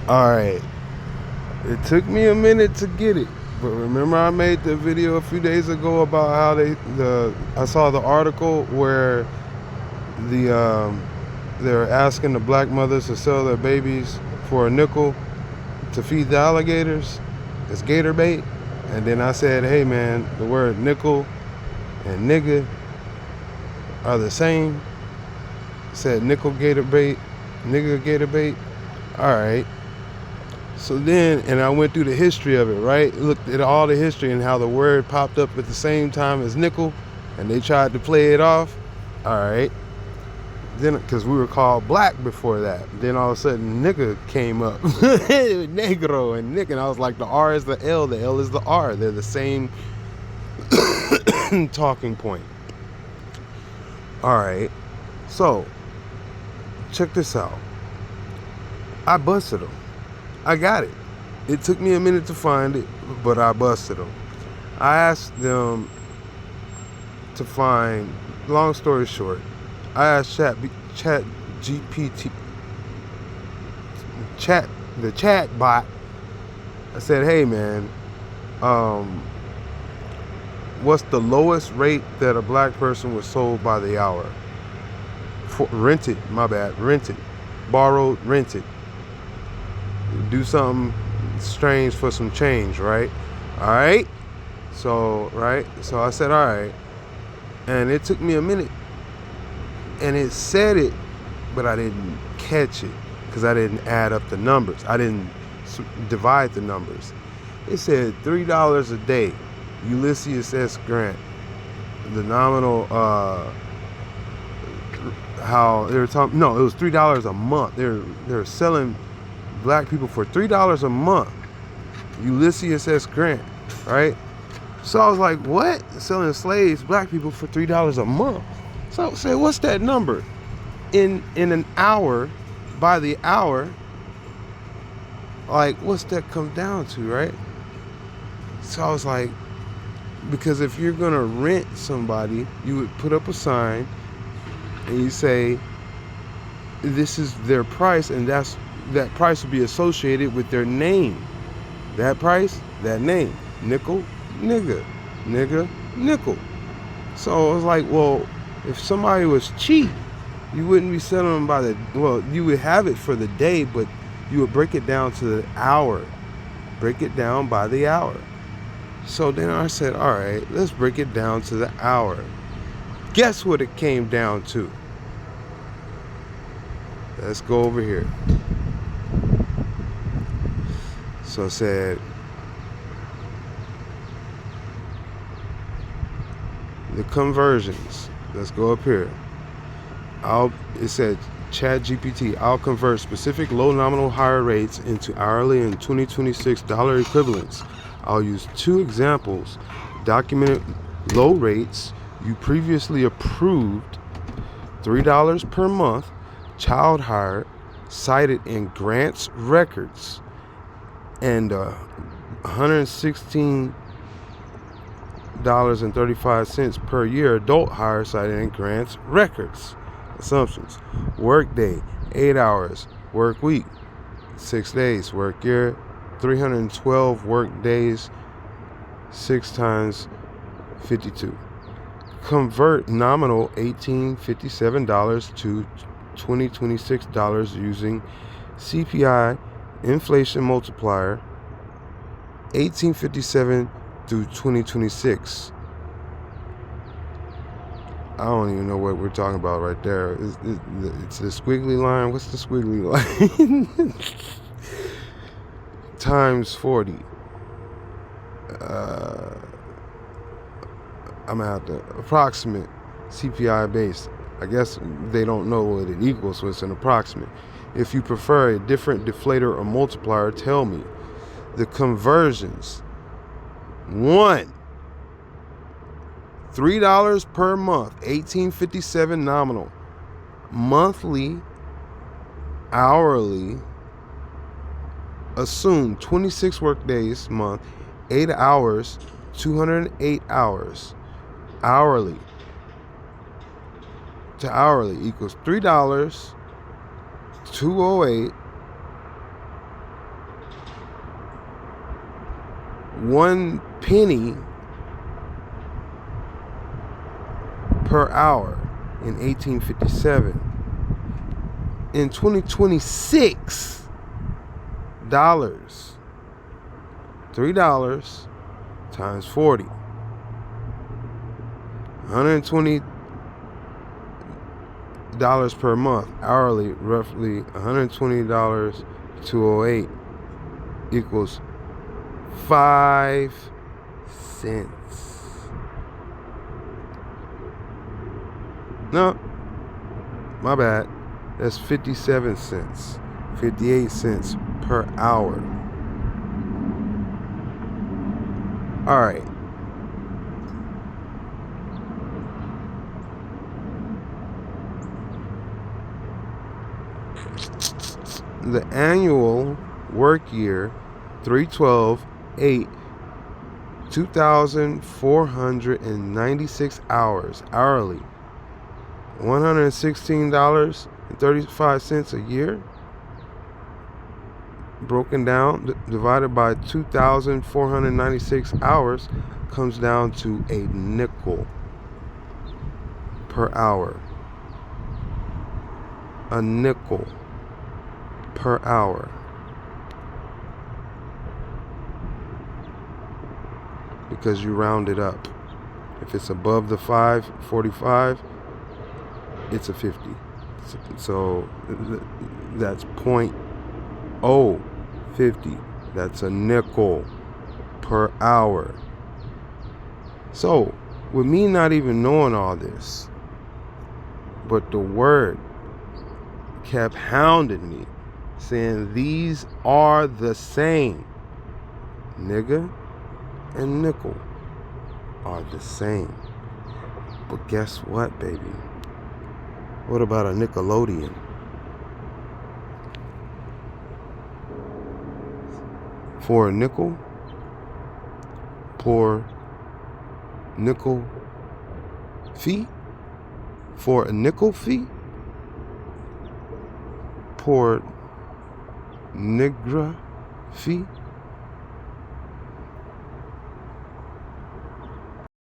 All right. It took me a minute to get it, but remember I made the video a few days ago about how I saw the article where they're asking the black mothers to sell their babies for a nickel to feed the alligators. It's gator bait. And then I said, hey man, the word nickel and nigga are the same. I said nickel gator bait, nigga gator bait. All right. So then, and I went through the history of it, right? Looked at all the history and how the word popped up at the same time as nickel, and they tried to play it off. All right. Then, because we were called black before that, then all of a sudden, nigga came up, negro and nick, and I was like, the R is the L is the R. They're the same talking point. All right. So, check this out. I busted them. I got it. It took me a minute to find it, but I busted them. I asked them to find, long story short, I asked chat GPT, the chat bot, I said, hey man, what's the lowest rate that a black person was sold by the hour? Rented, borrowed, rented. Do something strange for some change, right? All right. So I said, all right, and it took me a minute, and it said it, but I didn't catch it because I didn't add up the numbers. I didn't divide the numbers. It said $3 a day. Ulysses S. Grant, the nominal. How they were talking? No, it was $3 a month. They're selling black people for $3 a month. Ulysses S. Grant, right? So I was like, what? Selling slaves, black people, for $3 a month. So I said, what's that number? In an hour, by the hour, like, what's that come down to, right? So I was like, because if you're gonna rent somebody, you would put up a sign and you say, this is their price, and that price would be associated with their name. That price, that name. Nickel, nigga, nickel. So I was like, well, if somebody was cheap, you wouldn't be selling them by the, well, you would have it for the day, but you would break it down to the hour. Break it down by the hour. So then I said, all right, let's break it down to the hour. Guess what it came down to? Let's go over here. So I said, the conversions. Let's go up here. It said, Chat GPT, I'll convert specific low nominal higher rates into hourly and 2026 dollar equivalents. I'll use two examples. Documented low rates you previously approved, $3 per month, child hire, cited in grants records, and $116.35 per year adult hire cited in grants records. Assumptions: work day 8 hours, work week 6 days, work year 312 work days, 6 times 52. Convert nominal $1857 to $2026 using CPI inflation multiplier 1857 through 2026. I don't even know what we're talking about right there. It's the squiggly line. What's the squiggly line? Times 40. I'm gonna have to approximate CPI based. I guess they don't know what it equals, so it's an approximate. If you prefer a different deflator or multiplier, tell me. The conversions. 1. $3 per month, $1857 nominal. Monthly, hourly, assume 26 work days month, 8 hours, 208 hours. Hourly to hourly equals $3, 208 1 penny per hour in 1857. In 2026, $3 times 40, $120 per month, hourly, roughly $120, 208 equals 5 cents. No, my bad. That's 57 cents, 58 cents per hour. All right. The annual work year, 312/8, 2,496 hours, hourly, $116.35 a year. Broken down, divided by 2,496 hours, comes down to a nickel per hour. A nickel per hour. Because you round it up. If it's above the 545, it's a 50. So that's 0.050. That's a nickel per hour. So, with me not even knowing all this, but the word kept hounding me, saying these are the same. Nigga and nickel are the same. But guess what, baby? What about a Nickelodeon? For a nickel, pour nickel fee. For a nickel fee, pour Nigra fee.